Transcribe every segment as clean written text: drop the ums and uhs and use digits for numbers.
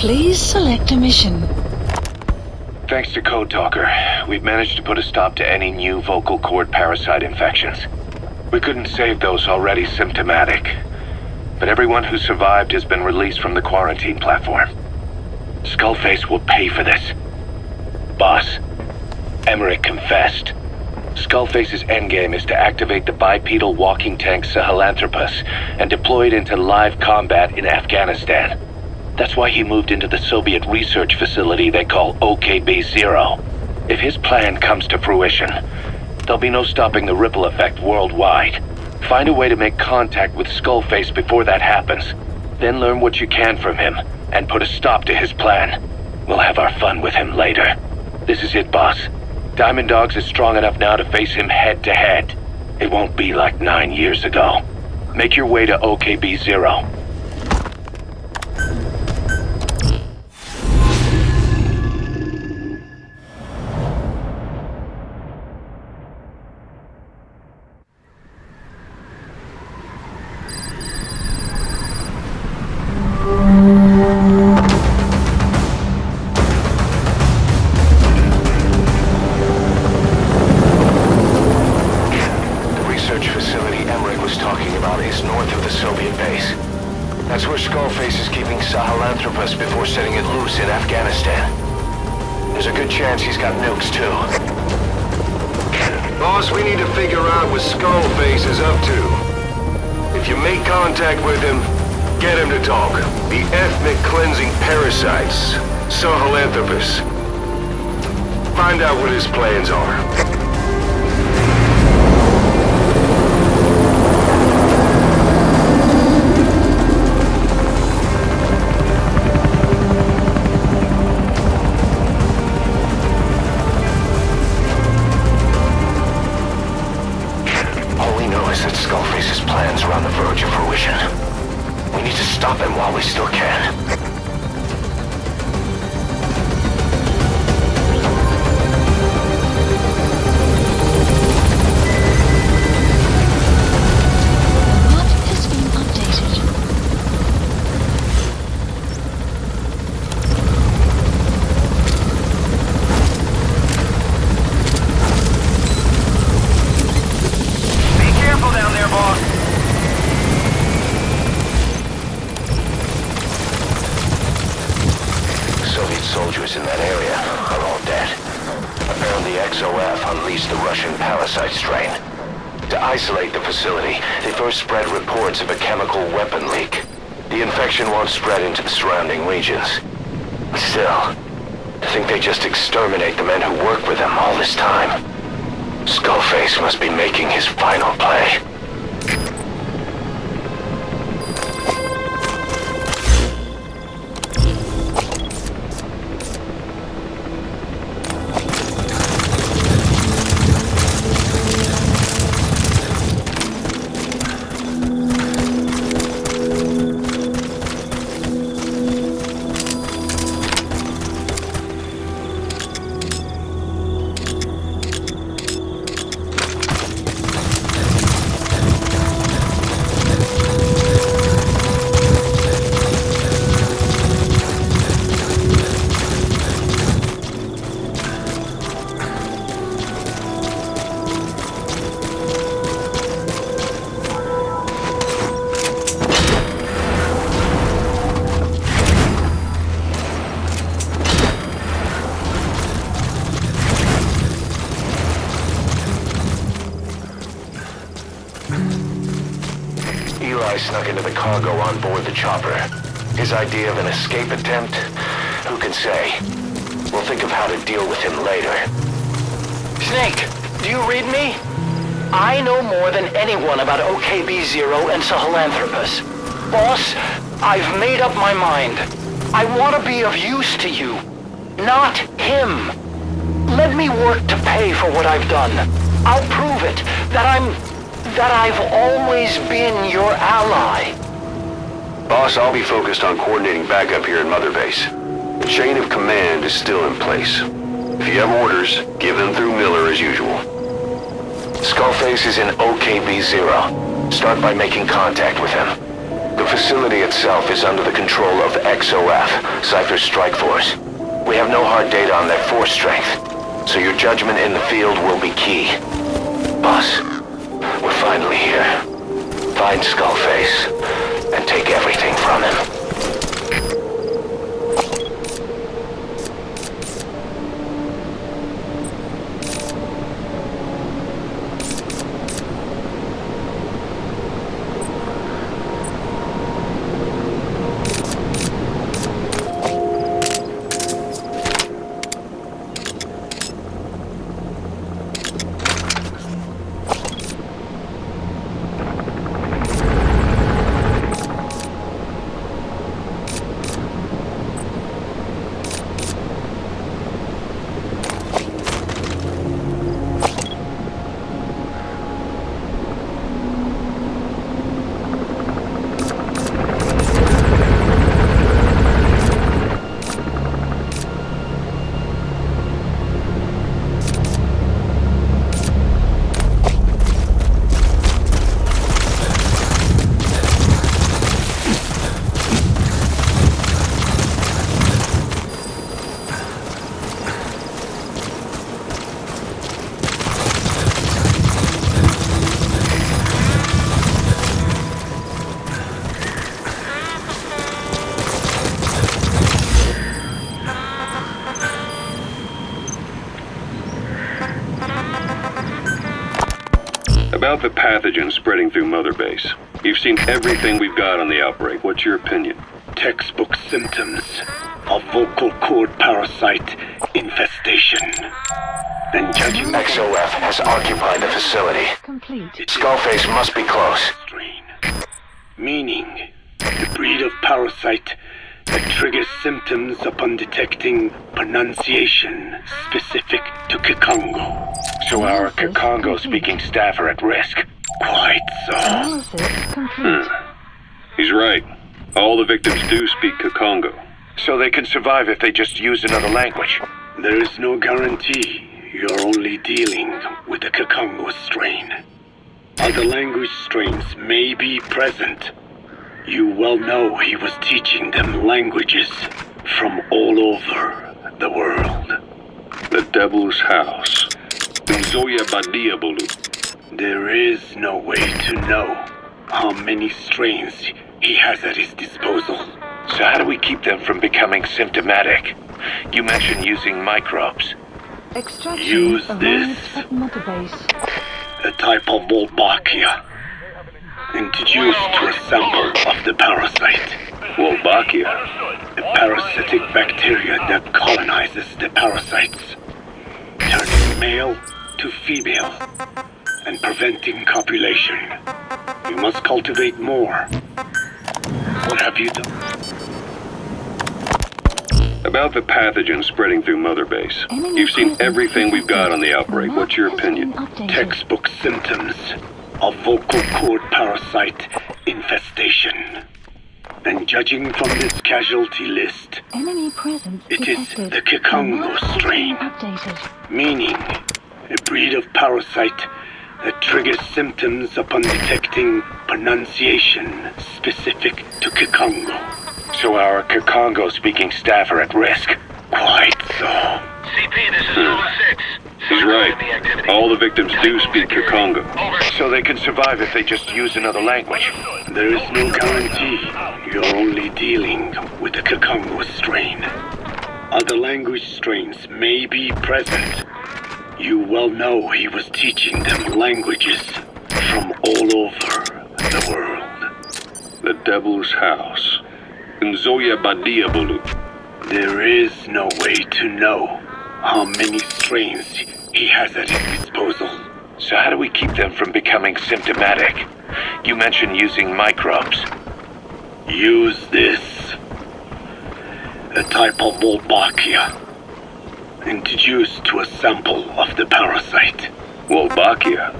Please select a mission. Thanks to Code Talker, we've managed to put a stop to any new vocal cord parasite infections. We couldn't save those already symptomatic, but everyone who survived has been released from the quarantine platform. Skullface will pay for this. Boss, Emmerich confessed. Skullface's endgame is to activate the bipedal walking tank Sahelanthropus and deploy it into live combat in Afghanistan. That's why he moved into the Soviet research facility they call OKB-0. If his plan comes to fruition, there'll be no stopping the ripple effect worldwide. Find a way to make contact with Skullface before that happens. Then learn what you can from him, and put a stop to his plan. We'll have our fun with him later. This is it, boss. Diamond Dogs is strong enough now to face him head-to-head. It won't be like 9 years ago. Make your way to OKB-0. That's where Skullface is keeping Sahelanthropus before setting it loose in Afghanistan. There's a good chance he's got nukes, too. Boss, we need to figure out what Skullface is up to. If you make contact with him, get him to talk. The ethnic cleansing parasites, Sahelanthropus. Find out what his plans are. Skullface's plans are on the verge of fruition. We need to stop him while we still can. Map has been updated. Down there, boss. Soviet soldiers in that area are all dead. Apparently XOF unleashed the Russian parasite strain. To isolate the facility, they first spread reports of a chemical weapon leak. The infection won't spread into the surrounding regions. Still, to think they just exterminate the men who worked with them all this time. Skullface must be making his final play. Eli snuck into the cargo on board the chopper. His idea of an escape attempt? Who can say? We'll think of how to deal with him later. Snake, do you read me? I know more than anyone about OKB-0 and Sahelanthropus. Boss, I've made up my mind. I want to be of use to you, not him. Let me work to pay for what I've done. I'll prove it, that I've always been your ally. Boss, I'll be focused on coordinating backup here in Mother Base. The chain of command is still in place. If you have orders, give them through Miller as usual. Skullface is in OKB-0. Start by making contact with him. The facility itself is under the control of XOF, Cypher's strike force. We have no hard data on their force strength, so your judgment in the field will be key. Boss, we're finally here. Find Skullface, and take everything from him. About the pathogen spreading through Mother Base. You've seen everything we've got on the outbreak. What's your opinion? Textbook symptoms of vocal cord parasite infestation. And judging XOF has occupied the facility. Complete. Skullface must be close. strain, meaning the breed of parasite that triggers symptoms upon detecting pronunciation specific to Kikongo. So our Kikongo-speaking staff are at risk. Quite so. Analysis complete. He's right. All the victims do speak Kikongo. So they can survive if they just use another language. There is no guarantee. You're only dealing with the Kikongo strain. Other language strains may be present. You well know he was teaching them languages from all over the world. The Devil's House. Nzoya Badia Bulu. There is no way to know how many strains he has at his disposal. So how do we keep them from becoming symptomatic? You mentioned using microbes. Extraction Use arrived this. at Mother Base. A type of Wolbachia, introduced to a sample of the parasite. Wolbachia. A parasitic bacteria that colonizes the parasites, turning male to female and preventing copulation. You must cultivate more. What have you done? About the pathogen spreading through Mother Base. Enemy You've seen presence everything we've got on the outbreak. Map What's your has opinion? been updated. Textbook symptoms of vocal cord parasite infestation. And judging from this casualty list, Enemy presence it is detected. the Kikongo Map has strain. been updated. meaning a breed of parasite that triggers symptoms upon detecting pronunciation specific to Kikongo. So our Kikongo-speaking staff are at risk. Quite so. CP, this is Zulu 6. He's right. All the victims do speak Kikongo. So they can survive if they just use another language. There is no guarantee. You're only dealing with the Kikongo strain. Other language strains may be present. You well know he was teaching them languages from all over the world. The Devil's House. Nzoya Badia Bulu. There is no way to know how many strains he has at his disposal. So how do we keep them from becoming symptomatic? You mentioned using microbes. Use this. A type of Wolbachia, introduced to a sample of the parasite. Wolbachia.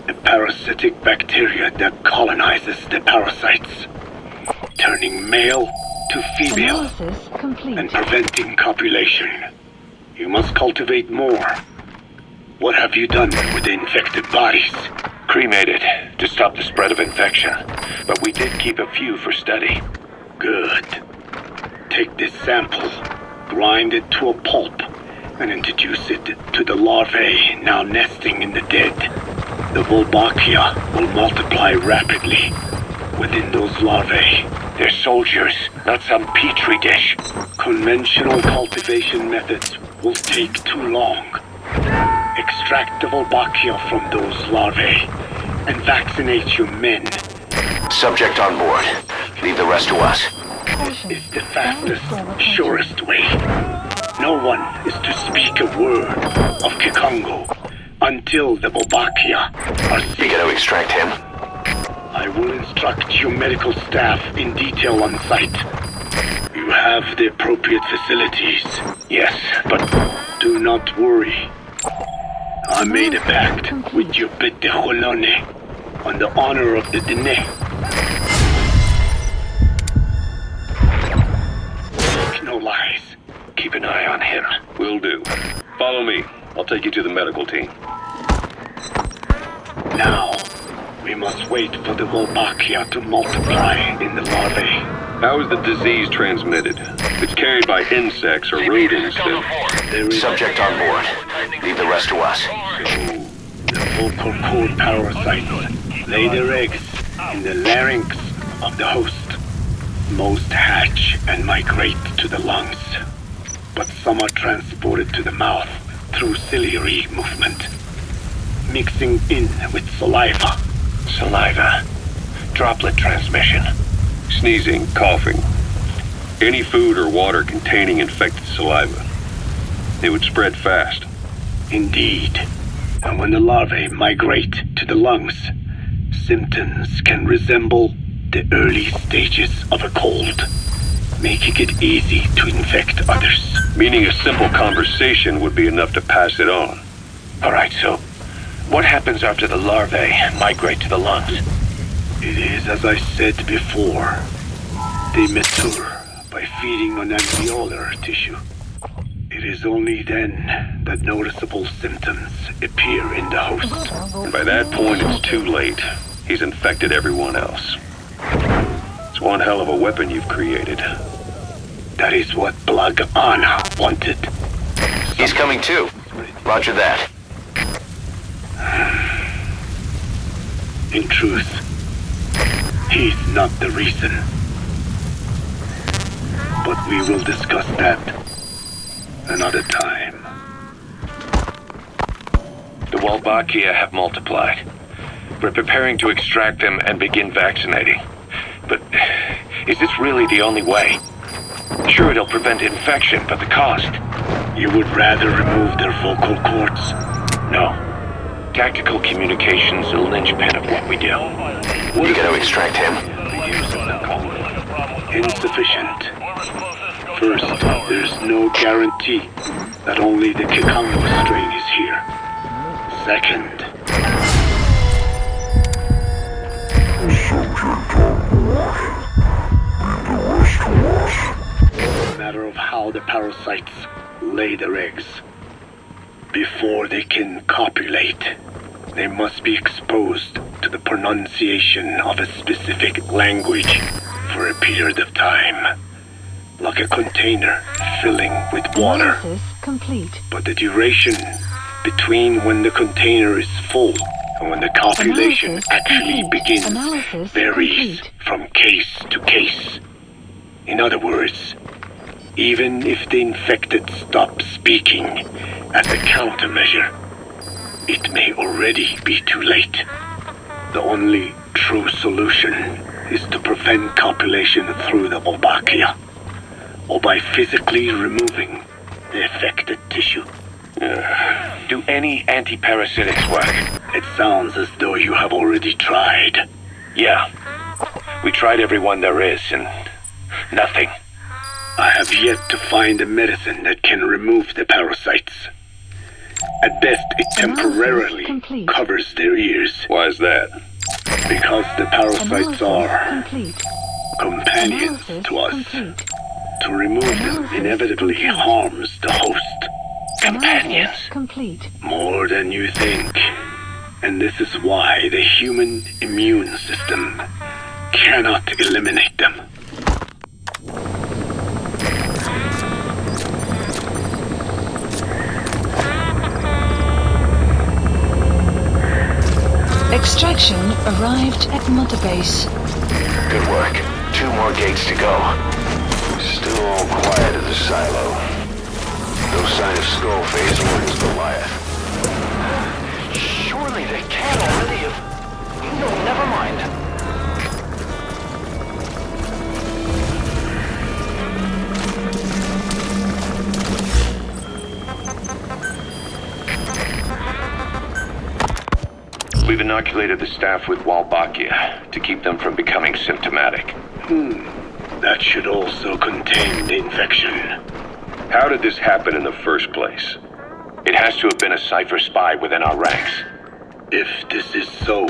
A parasitic bacteria that colonizes the parasites, turning male to female Analysis complete. and preventing copulation. You must cultivate more. What have you done with the infected bodies? cremated to stop the spread of infection, but we did keep a few for study. Good. Take this sample, grind it to a pulp, and introduce it to the larvae now nesting in the dead. The Wolbachia will multiply rapidly within those larvae. They're soldiers, not some petri dish. Conventional cultivation methods will take too long. Extract the Wolbachia from those larvae and vaccinate your men. Subject on board. Leave the rest to us. It's the fastest, surest way. No one is to speak a word of Kikongo until the Wolbachia are We safe. gotta extract him. I will instruct your medical staff in detail on site. You have the appropriate facilities. Yes, but Do not worry. I made a pact with your Bete Holone on the honor of the Dene. Make no lies. keep an eye on him. Will do. Follow me. I'll take you to the medical team. Now, we must wait for the Wolbachia to multiply in the larvae. How is the disease transmitted? It's carried by insects or rodents that... There is Subject on board. Leave the rest to us. the vocal cord parasites lay their eggs in the larynx of the host. Most hatch and migrate to the lungs, but some are transported to the mouth through ciliary movement, mixing in with saliva. Saliva. Droplet transmission. Sneezing, coughing. Any food or water containing infected saliva. It would spread fast. Indeed. And when the larvae migrate to the lungs, symptoms can resemble the early stages of a cold, making it easy to infect others. Meaning a simple conversation would be enough to pass it on. Alright, so what happens after the larvae migrate to the lungs? It is as I said before. They mature by feeding on alveolar tissue. It is only then that noticeable symptoms appear in the host. And by that point, it's too late. He's infected everyone else. It's one hell of a weapon you've created. That is what Blag Anna wanted. He's coming too. Roger that. In truth, he's not the reason. But we will discuss that another time. The Wolbachia have multiplied. We're preparing to extract them and begin vaccinating. But is this really the only way? Sure, it'll prevent infection, but the cost? You would rather remove their vocal cords? No. Tactical communication's the linchpin of what we do. We gotta extract him. Insufficient. First, there's no guarantee that only the Kikongo strain is here. Second, it's a matter of how the parasites lay their eggs. Before they can copulate, they must be exposed to the pronunciation of a specific language for a period of time, like a container filling with water. Analysis complete. But the duration between when the container is full and when the copulation Analysis actually complete. begins Analysis varies complete. from case to case. In other words, even if the infected stop speaking as a countermeasure, it may already be too late. The only true solution is to prevent copulation through the Wolbachia, or by physically removing the affected tissue. Do any antiparasitics work? It sounds as though you have already tried. Yeah. We tried every one there is, and nothing. I have yet to find a medicine that can remove the parasites. At best, it temporarily complete. covers their ears, Why is that? because the parasites Analysis are complete. companions Analysis to us. complete. To remove them Analysis inevitably complete. harms the host. Companions. Analysis complete. More than you think. And this is why the human immune system cannot eliminate them. Extraction arrived at Modo base. Good work. 2 more gates to go. Still all quiet at the silo. No sign of skull phase or his Goliath. Surely they can't already have... No, never mind. We've inoculated the staff with Walbachia to keep them from becoming symptomatic. That should also contain the infection. How did this happen in the first place? It has to have been a Cypher spy within our ranks. If this is so,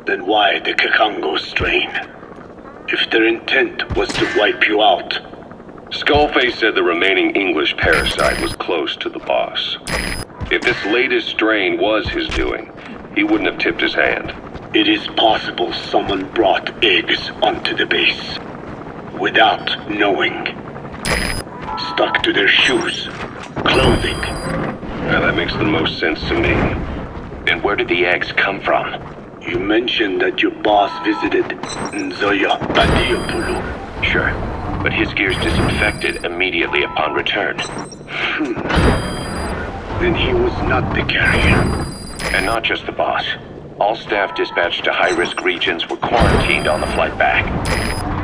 then why the Kakango strain? If their intent was to wipe you out. Skullface said the remaining English parasite was close to the boss. If this latest strain was his doing, he wouldn't have tipped his hand. It is possible someone brought eggs onto the base without knowing. Stuck to their shoes, clothing. Now that makes the most sense to me. Then where did the eggs come from? You mentioned that your boss visited Nzoya Badiopulu. Sure, but his gear's disinfected immediately upon return. Then he was not the carrier. And not just the boss. All staff dispatched to high-risk regions were quarantined on the flight back.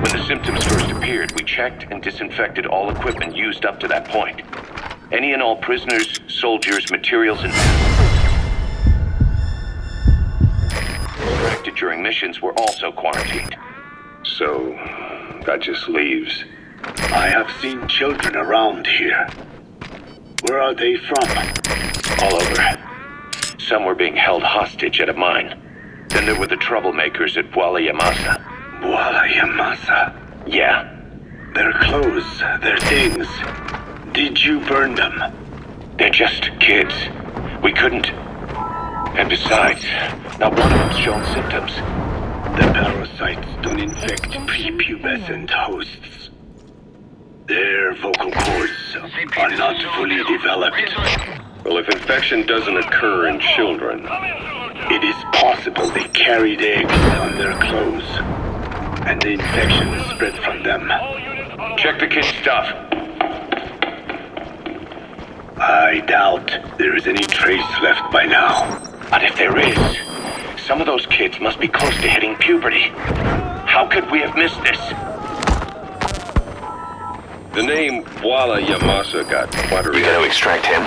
When the symptoms first appeared, we checked and disinfected all equipment used up to that point. Any and all prisoners, soldiers, materials, and directed during missions were also quarantined. So, that just leaves. I have seen children around here. Where are they from? All over. Some were being held hostage at a mine. Then there were the troublemakers at Bwala Yamasa. Bwala Yamasa? Yeah. Their clothes, their things. Did you burn them? They're just kids. We couldn't. And besides, not one of them's shown symptoms. The parasites don't infect prepubescent hosts. Their vocal cords are not fully developed. Well, if infection doesn't occur in children... It is possible they carried eggs on their clothes, and the infection spread from them. Check the kid's stuff. I doubt there is any trace left by now. But if there is, some of those kids must be close to hitting puberty. How could we have missed this? The name Bwala Yamasa got quite a You gotta extract him.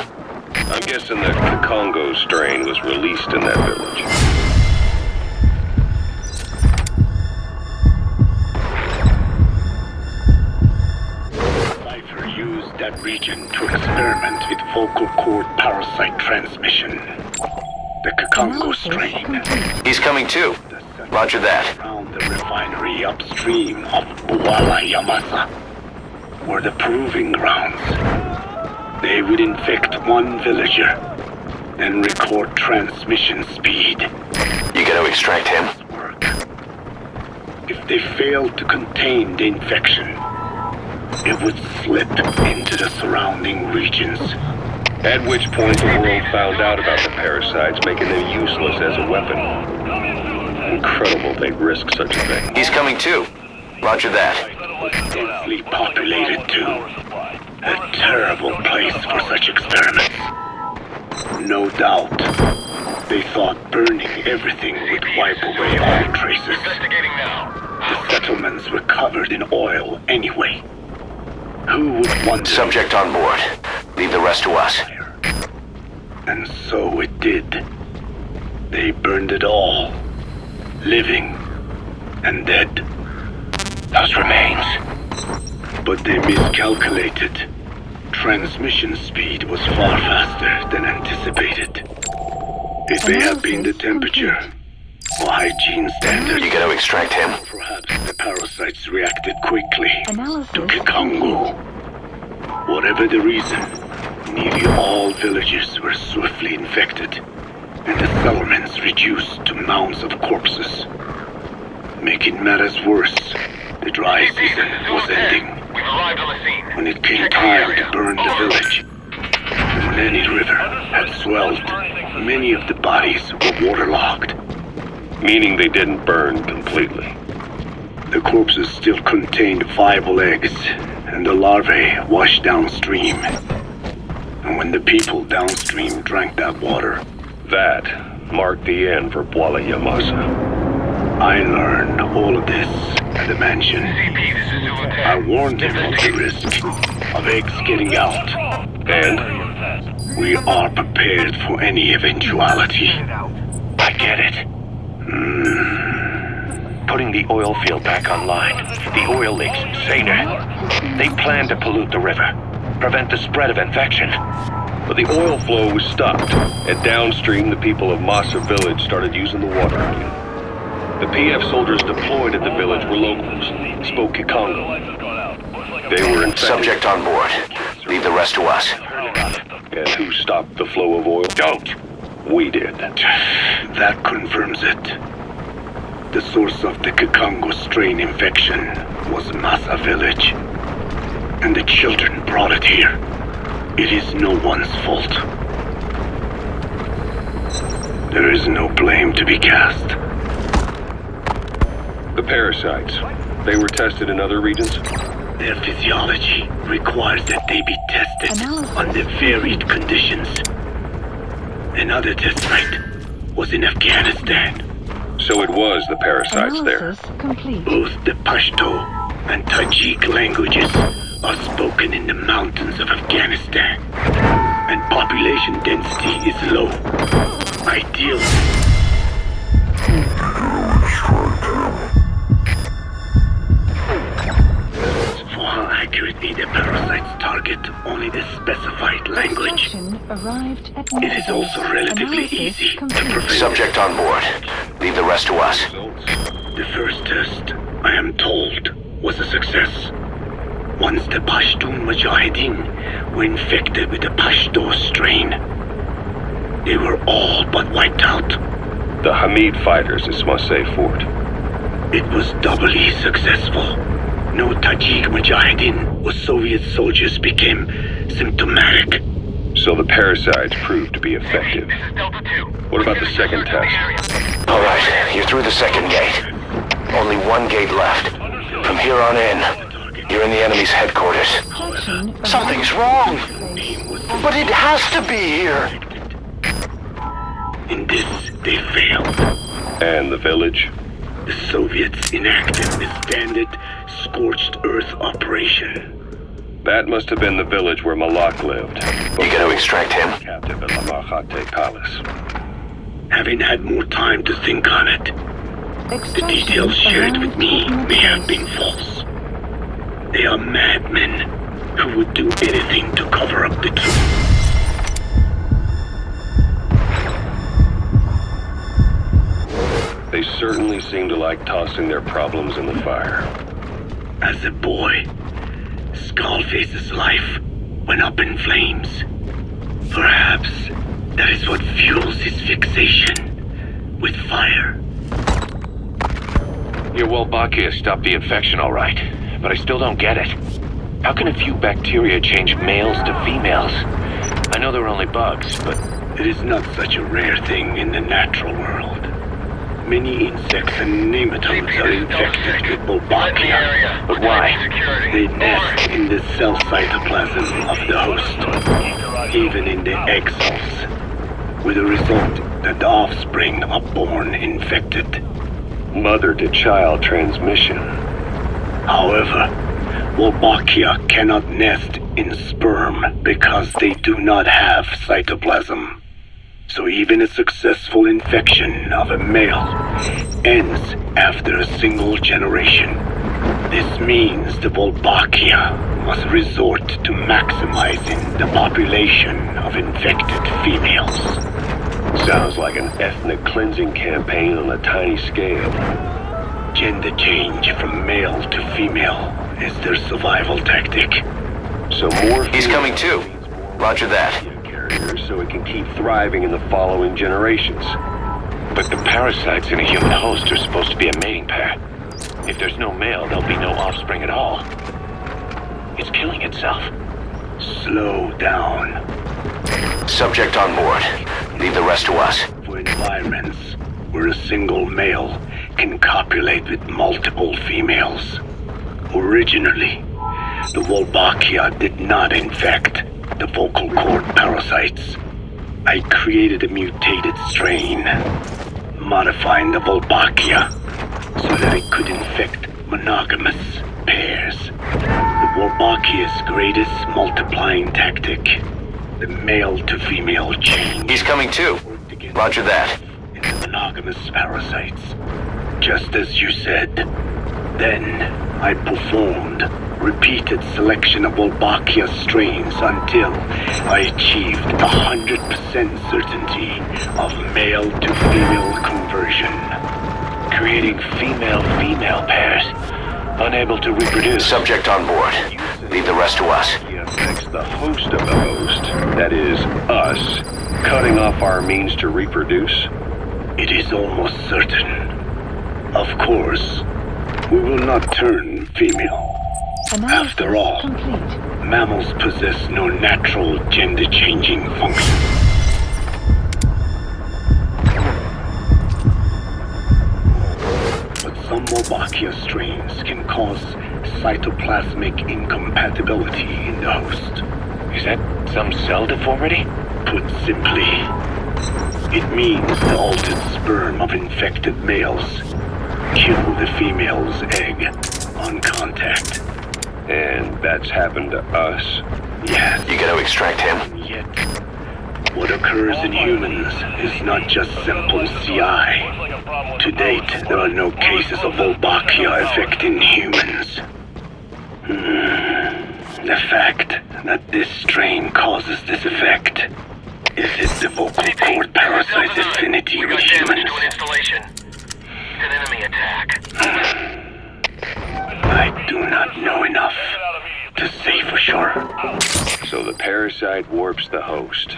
I'm guessing the Kakongo strain was released in that village. Cypher used that region to experiment with vocal cord parasite transmission. The Kakongo strain. He's coming too. Roger that. Around the refinery upstream of Bwala Yamasa were the proving grounds. They would infect one villager, then record transmission speed. You gotta extract him. Work. If they failed to contain the infection, it would slip into the surrounding regions. At which point the world found out about the parasites, making them useless as a weapon. Incredible they'd risk such a thing. He's coming too. Roger that. Densely populated too. A terrible place for such experiments. No doubt, they thought burning everything would wipe away all traces. Investigating now. The settlements were covered in oil anyway. Who would wonder? Subject on board. Leave the rest to us. And so it did. They burned it all. Living and dead. Those remains. But they miscalculated. Transmission speed was far faster than anticipated. It may have been the temperature or hygiene standards. You gotta extract him. Perhaps the parasites reacted quickly Analysis to Kikongo. Whatever the reason, nearly all villages were swiftly infected, and the settlements reduced to mounds of corpses. Making matters worse, the dry season was ending. We've arrived on the scene. When it came time to burn the village, the Muneni River had swelled. Many of the bodies were waterlogged. Meaning they didn't burn completely. The corpses still contained viable eggs, and the larvae washed downstream. And when the people downstream drank that water, That marked the end for Bwala Yamasa. I learned all of this at the mansion. CP, this is Zulu 10. I warned him of the risk of eggs getting out. And We are prepared for any eventuality. I get it. Putting the oil field back online. The oil leaks, saner. They plan to pollute the river, prevent the spread of infection. but the oil flow was stopped, and downstream the people of Masa village started using the water again. The PF soldiers deployed at the village were locals, spoke Kikongo. They were infected. Subject on board. Leave the rest to us. And who stopped the flow of oil? Don't! We did. That confirms it. The source of the Kikongo strain infection was Masa village. And the children brought it here. It is no one's fault. There is no blame to be cast. The parasites, they were tested in other regions? Their physiology requires that they be tested under varied conditions. Another test site was in Afghanistan. So it was the parasites there. Analysis complete. Both the Pashto and Tajik languages are spoken in the mountains of Afghanistan, and population density is low. Ideal. For how accurately the parasites target only the specified language, Station arrived at it is also relatively Analysis easy to complete. prevent. Subject on board. Leave the rest to us. The first test, I am told, was a success. Once the Pashtun Mujahideen were infected with the Pashto strain, they were all but wiped out. The Hamid fighters at Smasei Fort. It was doubly successful. No Tajik Mujahideen or Soviet soldiers became symptomatic. So the parasites proved to be effective. This is Delta 2. What about the second test? All right, you're through the second gate. Only one gate left. From here on in, you're in the enemy's headquarters. Station arrived Something's wrong. Aim was But it has to be here. in this, they failed. And the village? The Soviets enacted the standard scorched earth operation. That must have been the village where Malak lived. You gonna extract him? Captive in the Mahate Palace. Having had more time to think on it, the details shared with me may have been false. They are madmen who would do anything to cover up the truth. They certainly seem to like tossing their problems in the fire. As a boy, Skullface's life went up in flames. Perhaps that is what fuels his fixation with fire. Your Wolbachia stopped the infection all right, but I still don't get it. How can a few bacteria change males to females? I know they're only bugs, but It is not such a rare thing in the natural world. Many insects and nematodes are infected with Wolbachia, but why? they nest in the cell cytoplasm of the host, even in the egg cells, with the result that the offspring are born infected. Mother-to-child transmission. However, Wolbachia cannot nest in sperm because they do not have cytoplasm. So even a successful infection of a male ends after a single generation. This means the Wolbachia must resort to maximizing the population of infected females. Sounds like an ethnic cleansing campaign on a tiny scale. Gender change from male to female is their survival tactic. So more He's coming too. Roger that. carrier so it can keep thriving in the following generations. But the parasites in a human host are supposed to be a mating pair. If there's no male, there'll be no offspring at all. It's killing itself. Slow down. Subject on board. Leave the rest to us. For environments where a single male can copulate with multiple females. Originally, the Wolbachia did not infect the vocal cord parasites. I created a mutated strain, modifying the Wolbachia so that it could infect monogamous pairs. The Wolbachia's greatest multiplying tactic, the male-to-female chain. He's coming too. Roger that. Into monogamous parasites, just as you said. Then I performed repeated selection of Wolbachia strains until I achieved 100% certainty of male-to-female conversion. Creating female-female pairs, unable to reproduce. Subject on board. Leave the rest to us. It affects the host of the host, that is, us, cutting off our means to reproduce. It is almost certain. Of course, we will not turn female. Analysis After all, complete. mammals possess no natural gender-changing function. But some Wolbachia strains can cause cytoplasmic incompatibility in the host. Is that some cell deformity? Put simply, it means the altered sperm of infected males kill the female's egg on contact. And that's happened to us. Yes. You gotta extract him. Yet, what occurs in humans is not just simple CI. To date, there are no cases of Wolbachia affecting humans. The fact that this strain causes this effect, is it the vocal cord parasite's affinity with humans? Installation. It's an enemy attack. I do not know enough to say for sure. So the parasite warps the host.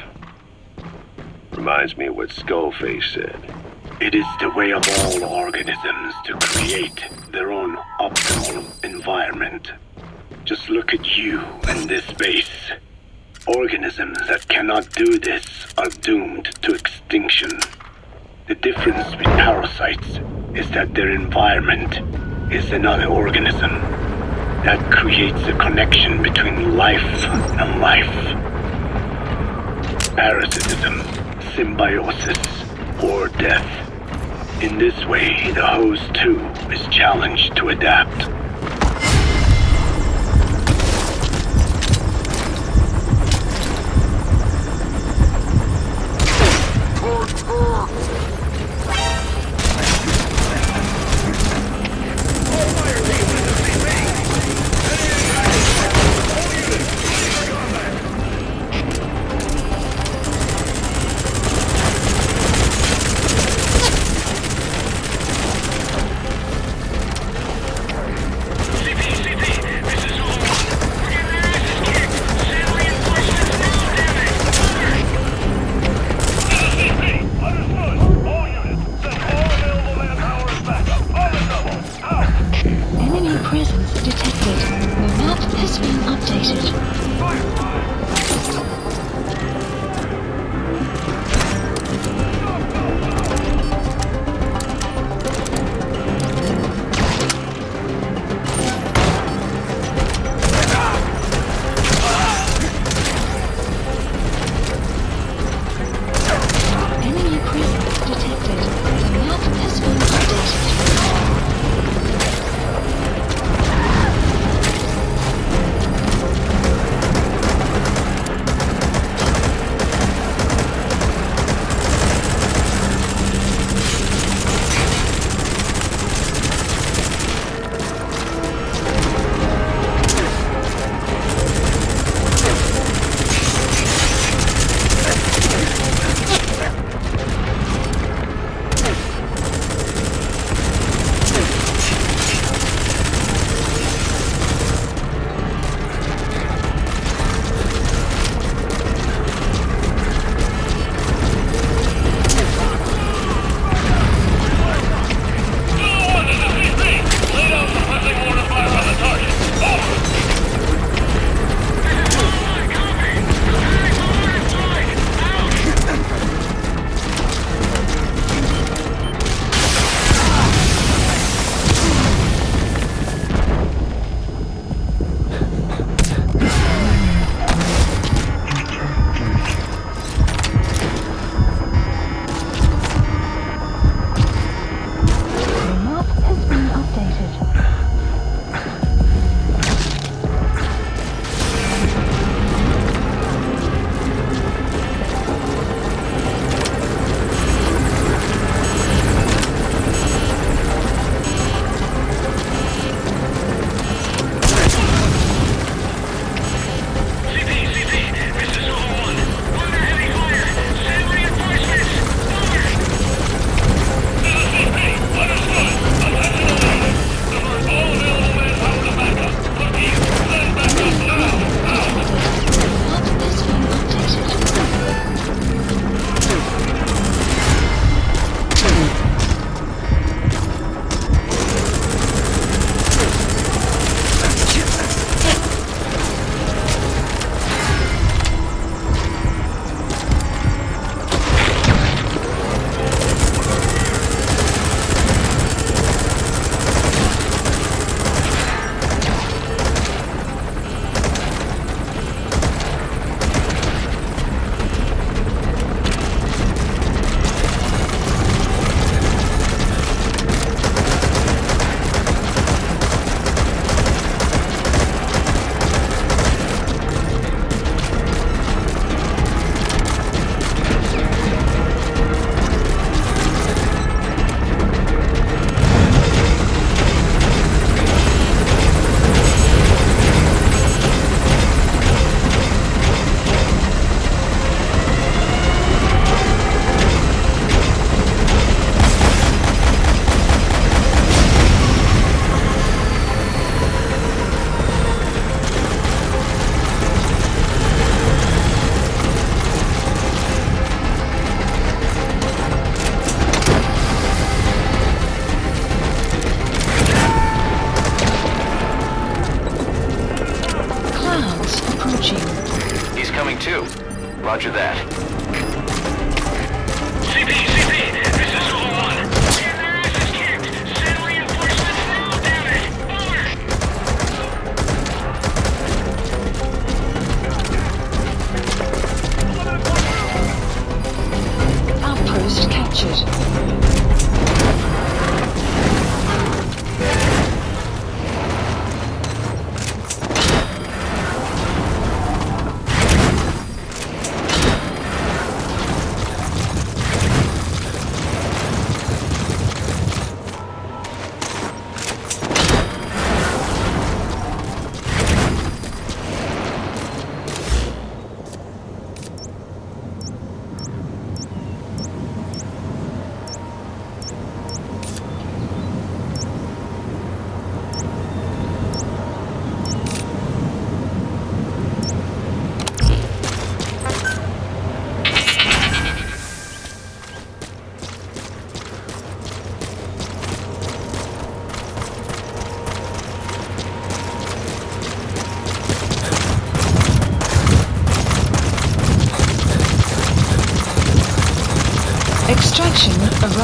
Reminds me of what Skullface said. It is the way of all organisms to create their own optimal environment. Just look at you and this base. Organisms that cannot do this are doomed to extinction. The difference with parasites is that their environment is another organism that creates a connection between life and life. Parasitism, symbiosis, or death. In this way, the host too is challenged to adapt.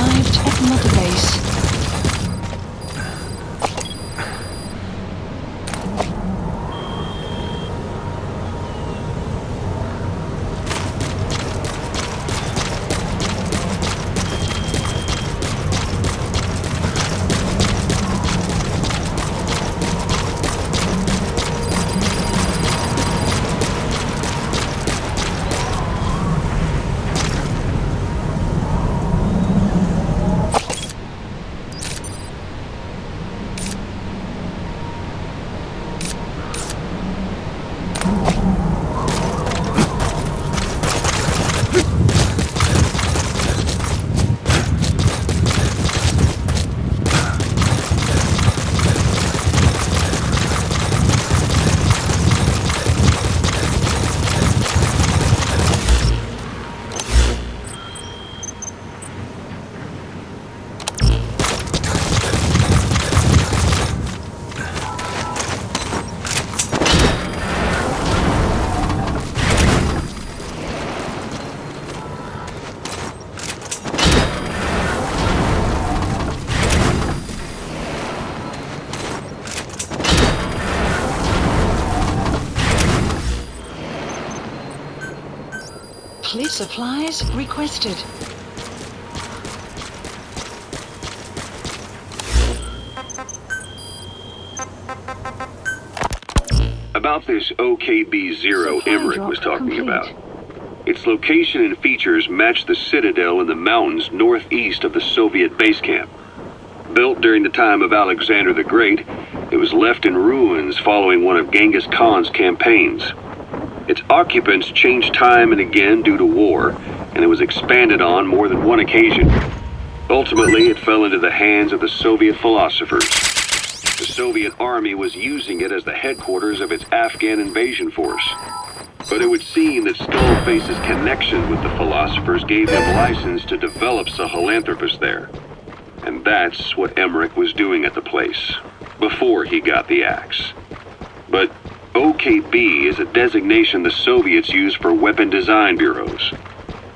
arrived at Mother Base. Police supplies requested. About this OKB-0 Emmerich was talking about. Its location and features match the citadel in the mountains northeast of the Soviet base camp. Built during the time of Alexander the Great, it was left in ruins following one of Genghis Khan's campaigns. Its occupants changed time and again due to war, and it was expanded on more than one occasion. Ultimately, it fell into the hands of the Soviet philosophers. The Soviet army was using it as the headquarters of its Afghan invasion force. But it would seem that Skullface's connection with the philosophers gave him license to develop Sahelanthropus there. And that's what Emmerich was doing at the place, before he got the axe. But OKB is a designation the Soviets use for weapon design bureaus.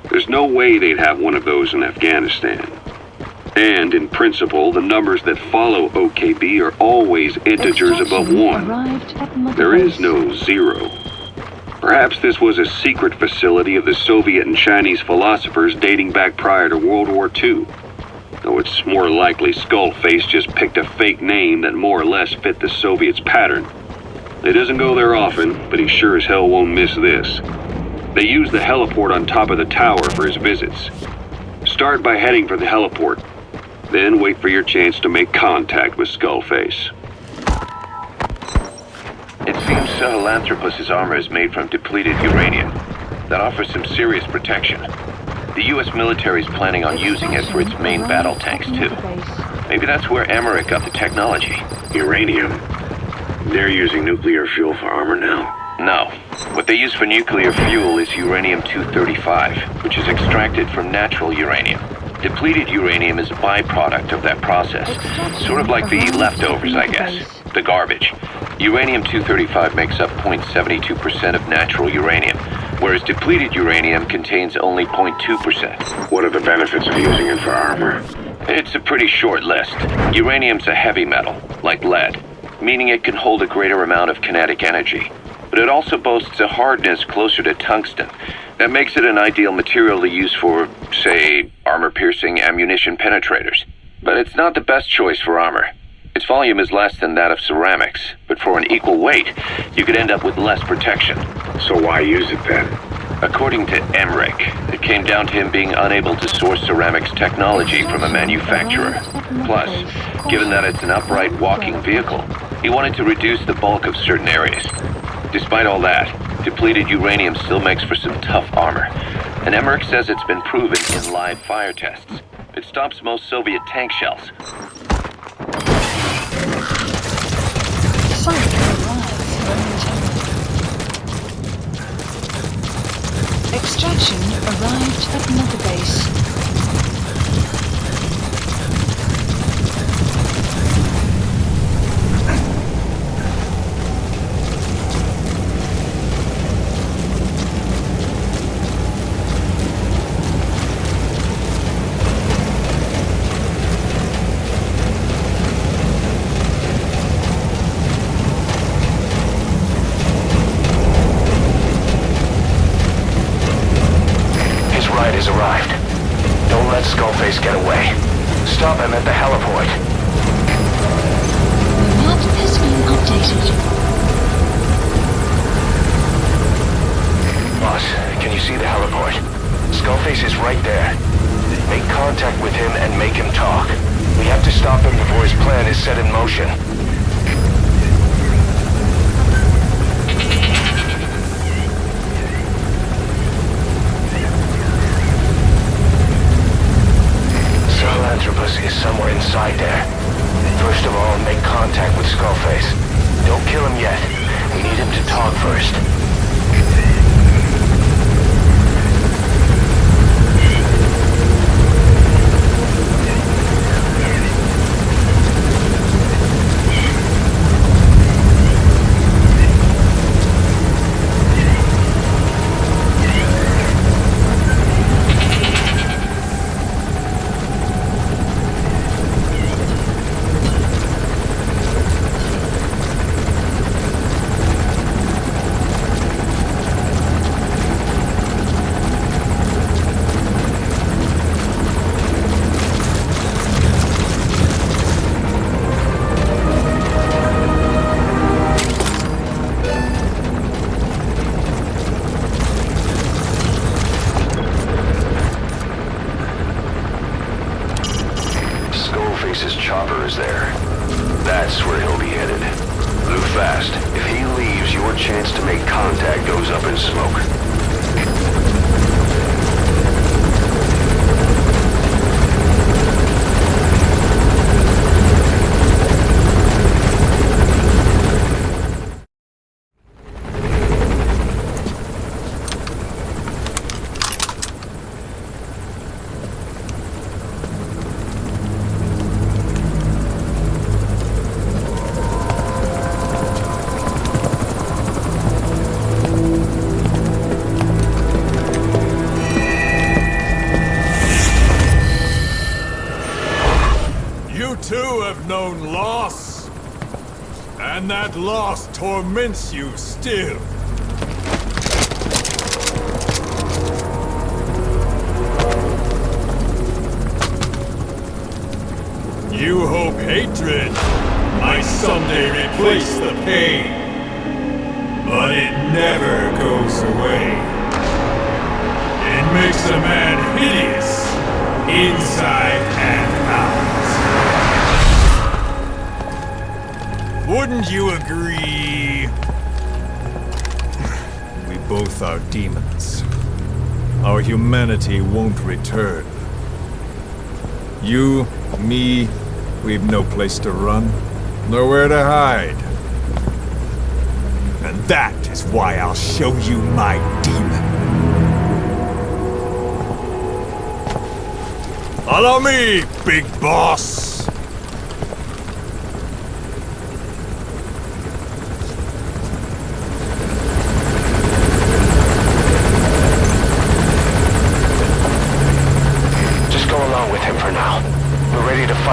There's no way they'd have one of those in Afghanistan. And, in principle, the numbers that follow OKB are always integers above 1. There is no 0. Perhaps this was a secret facility of the Soviet and Chinese philosophers dating back prior to World War II. Though it's more likely Skullface just picked a fake name that more or less fit the Soviets' pattern. He doesn't go there often, but he sure as hell won't miss this. They use the heliport on top of the tower for his visits. Start by heading for the heliport, then wait for your chance to make contact with Skullface. It seems Sahelanthropus' armor is made from depleted uranium. That offers some serious protection. The U.S. military is planning on using it for its main battle tanks, too. Maybe that's where Emmerich got the technology. Uranium? They're using nuclear fuel for armor now? No. What they use for nuclear fuel is uranium-235, which is extracted from natural uranium. Depleted uranium is a byproduct of that process. Sort of like the leftovers, I guess. The garbage. Uranium-235 makes up 0.72% of natural uranium, whereas depleted uranium contains only 0.2%. What are the benefits of using it for armor? It's a pretty short list. Uranium's a heavy metal, like lead, meaning it can hold a greater amount of kinetic energy. But it also boasts a hardness closer to tungsten. That makes it an ideal material to use for, say, armor-piercing ammunition penetrators. But it's not the best choice for armor. Its volume is less than that of ceramics, but for an equal weight, you could end up with less protection. So why use it then? According to Emmerich, it came down to him being unable to source ceramics technology from a manufacturer. Plus, given that it's an upright walking vehicle, he wanted to reduce the bulk of certain areas. Despite all that, depleted uranium still makes for some tough armor, and Emmerich says it's been proven in live fire tests. It stops most Soviet tank shells. Extraction arrived at Mother Base. stop him at the heliport. The map has been updated. Boss, can you see the heliport? Skullface is right there. Make contact with him and make him talk. We have to stop him before his plan is set in motion. Sahelanthropus is somewhere inside there. First of all, make contact with Skullface. Don't kill him yet. We need him to talk first. Skullface's chopper is there. That's where he'll be headed. Move fast. If he leaves, your chance to make contact goes up in smoke. Too have known loss, and that loss torments you still. You hope hatred might someday replace the pain, but it never goes away. It makes a man hideous, inside and out. Wouldn't you agree? We both are demons. Our humanity won't return. You, me, we've no place to run, nowhere to hide. And that is why I'll show you my demon. Follow me, big boss!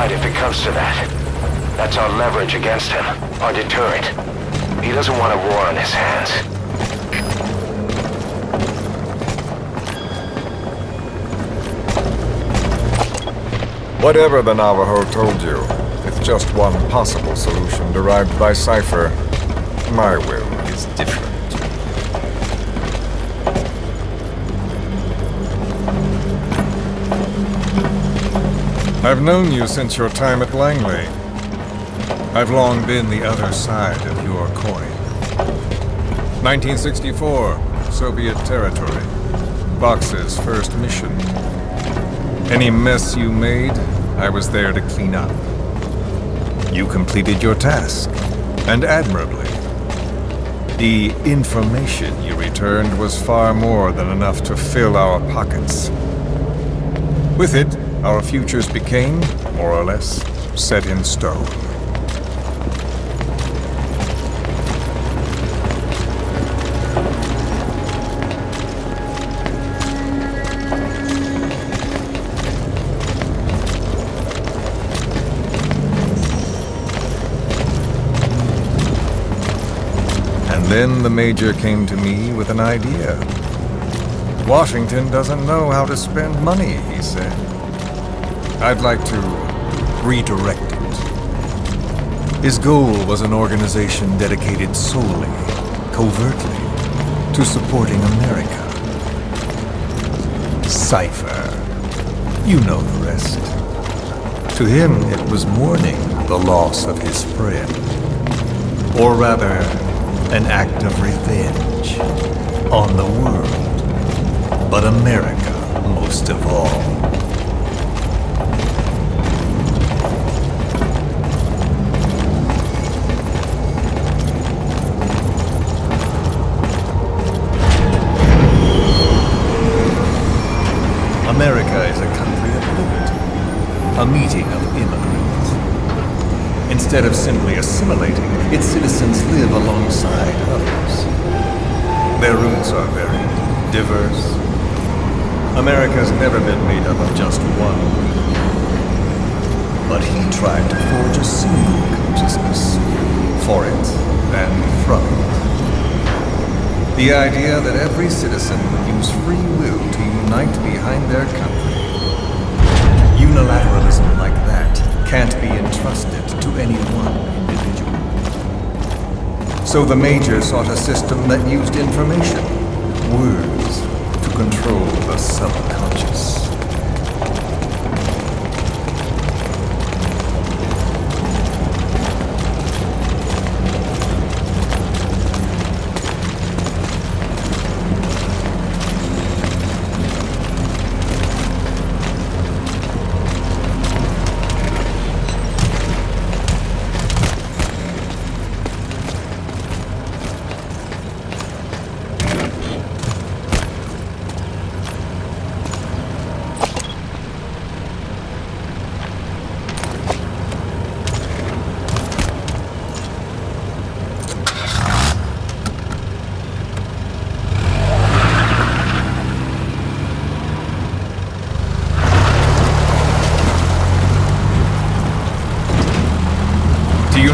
If it comes to that. That's our leverage against him, our deterrent. He doesn't want a war on his hands. Whatever the Navajo told you, it's just one possible solution derived by Cypher. My will is different. I've known you since your time at Langley. I've long been the other side of your coin. 1964, Soviet territory. Vox's first mission. Any mess you made, I was there to clean up. You completed your task, and admirably. The information you returned was far more than enough to fill our pockets. With it, our futures became, more or less, set in stone. And then the Major came to me with an idea. Washington doesn't know how to spend money, he said. I'd like to redirected. His goal was an organization dedicated solely, covertly, to supporting America. Cypher. You know the rest. To him, it was mourning the loss of his friend. Or rather, an act of revenge on the world, but America most of all. America is a country of liberty, a meeting of immigrants. Instead of simply assimilating, its citizens live alongside others. Their roots are very diverse. America's never been made up of just one. But he tried to forge a single consciousness for it and from it. The idea that every citizen would use free will to unite behind their country. Unilateralism like that can't be entrusted to any one individual. So the Major sought a system that used information, words, to control the subconscious.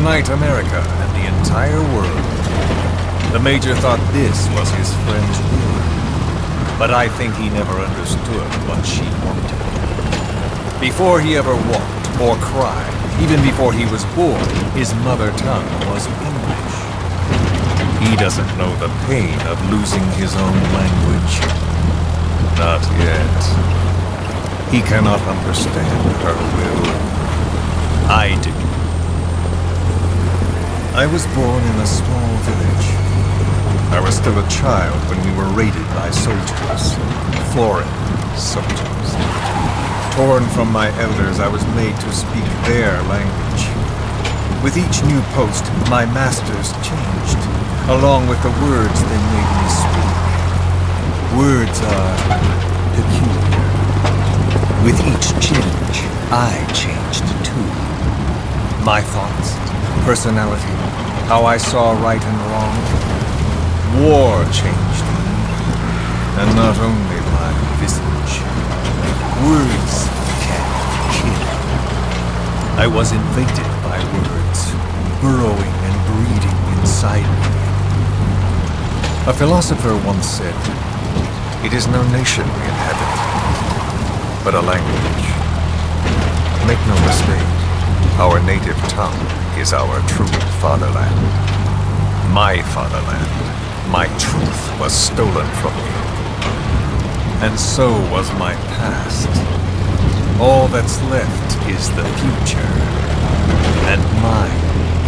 Unite America and the entire world. The Major thought this was his friend's will, but I think he never understood what she wanted. Before he ever walked or cried, even before he was born, his mother tongue was English. He doesn't know the pain of losing his own language. Not yet. He cannot understand her will. I do. I was born in a small village. I was still a child when we were raided by soldiers. Foreign soldiers. Torn from my elders, I was made to speak their language. With each new post, my masters changed, along with the words they made me speak. Words are peculiar. With each change, I changed too. My thoughts, personality, how I saw right and wrong. War changed me, and not only my visage. Words can kill. I was invaded by words, burrowing and breeding inside me. A philosopher once said, "It is no nation we inhabit, but a language." Make no mistake, our native tongue is our true fatherland. My fatherland, my truth was stolen from me. And so was my past. All that's left is the future. And mine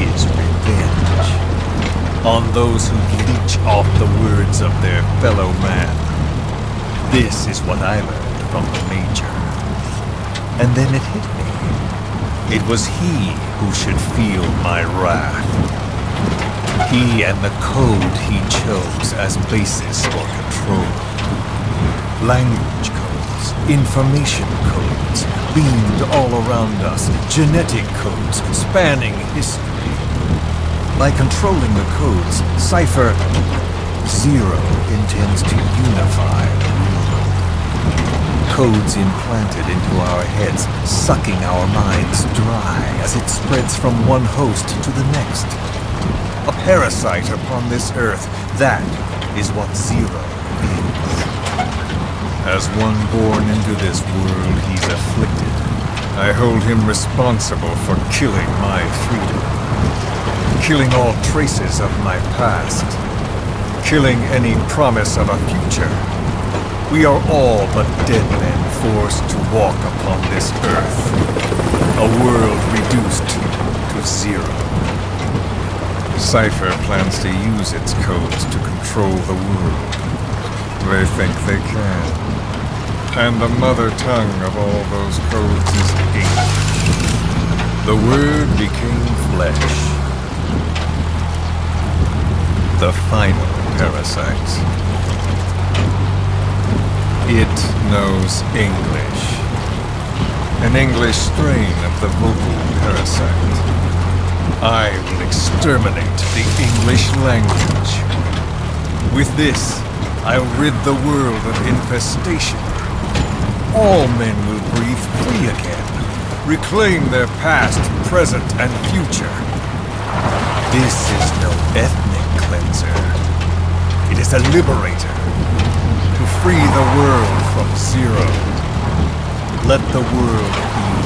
is revenge. On those who leech off the words of their fellow man. This is what I learned from the Major. And then it hit me. It was he who should feel my wrath. He and the code he chose as basis for control. Language codes, information codes, beamed all around us, genetic codes spanning history. By controlling the codes, Cypher Zero intends to unify the world. Codes implanted into our heads, sucking our minds dry as it spreads from one host to the next. A parasite upon this earth, that is what Zero is. As one born into this world, he's afflicted, I hold him responsible for killing my freedom. Killing all traces of my past. Killing any promise of a future. We are all but dead men forced to walk upon this earth. A world reduced to zero. Cypher plans to use its codes to control the world. They think they can. And the mother tongue of all those codes is English. The Word became flesh. The final parasite. It knows English. An English strain of the vocal parasite. I will exterminate the English language. With this, I'll rid the world of infestation. All men will breathe free again, reclaim their past, present, and future. This is no ethnic cleanser. It is a liberator. To free the world from zero. Let the world heal.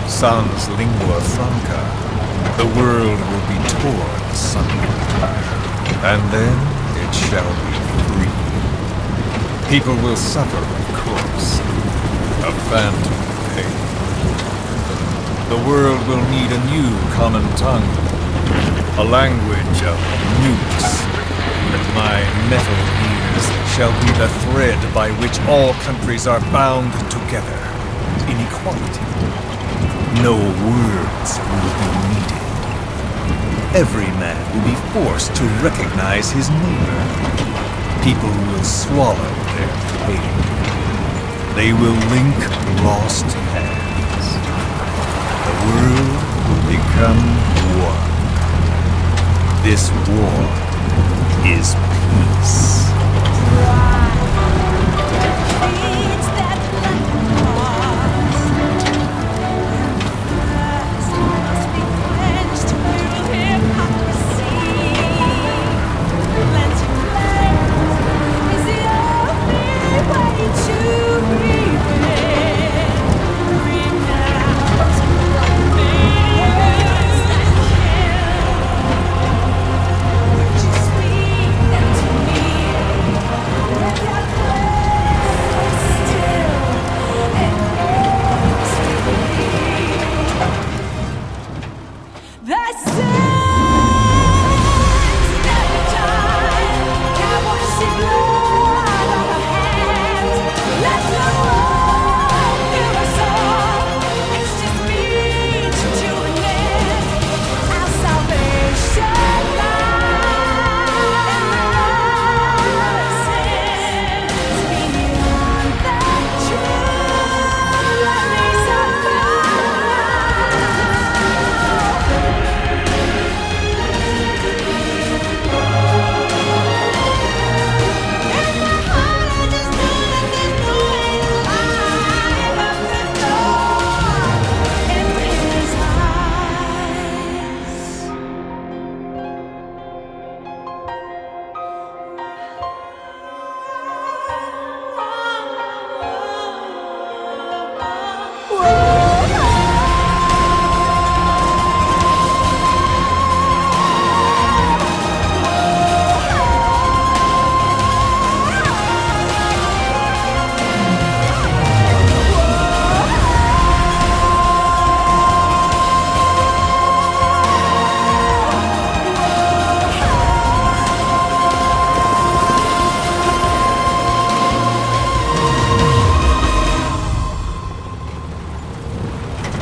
Sans lingua franca, the world will be torn asunder. And then it shall be free. People will suffer, of course. A phantom pain. The world will need a new common tongue. A language of nukes. And my metal ears shall be the thread by which all countries are bound together. In equality. No words will be needed. Every man will be forced to recognize his neighbor. People will swallow their pain. They will link lost hands. The world will become one. This war is peace.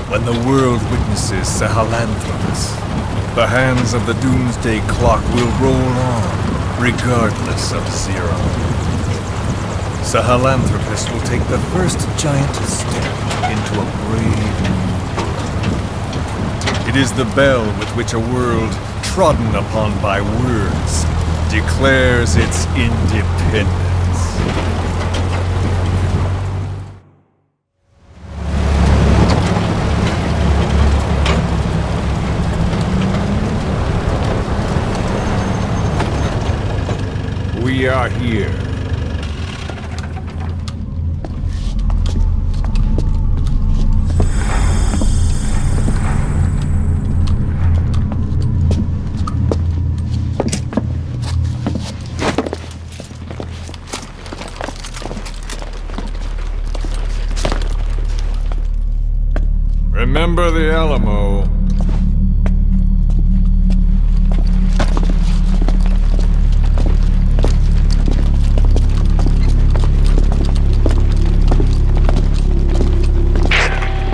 When the world witnesses Sahelanthropus, the hands of the doomsday clock will roll on, regardless of zero. Sahelanthropus will take the first giant step into a brave new world. It is the bell with which a world trodden upon by words declares its independence. We are here. Remember the Alamo.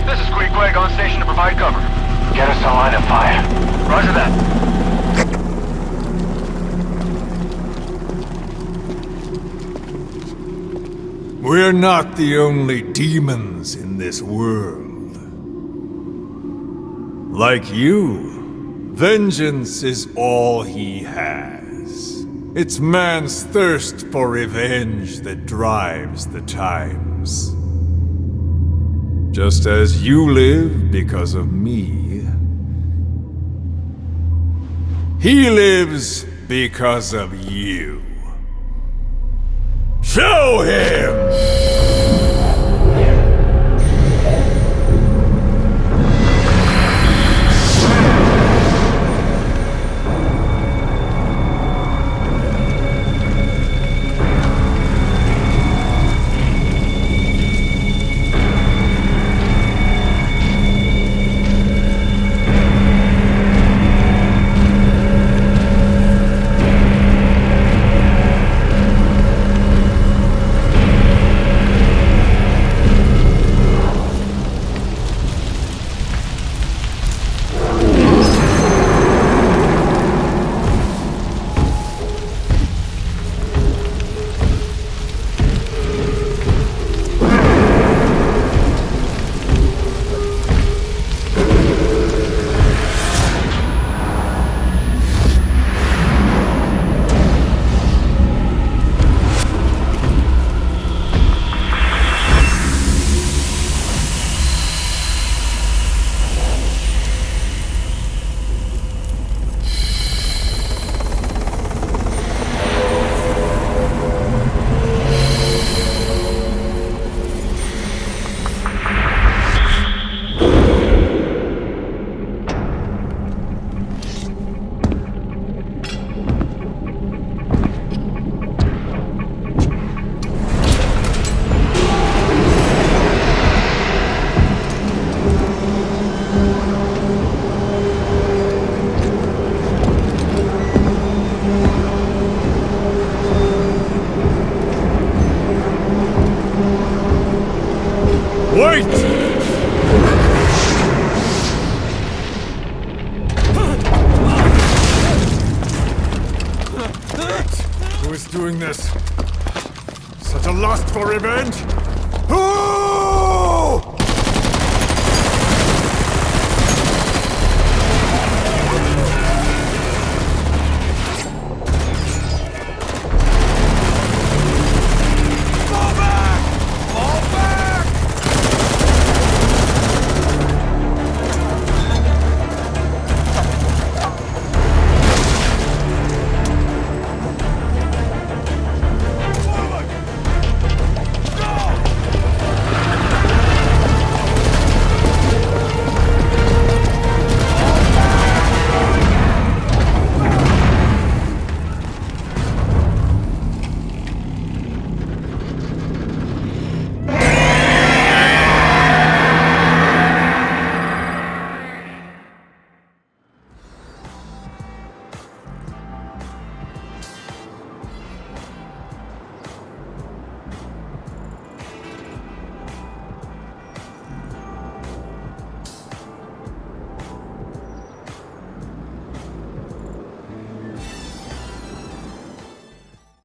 This is Queequeg on station to provide cover. Get us a line of fire. Roger that. We're not the only demons in this world. Like you, vengeance is all he has. It's man's thirst for revenge that drives the times. Just as you live because of me, he lives because of you. Show him! Wait! Who is doing this? Such a lust for revenge?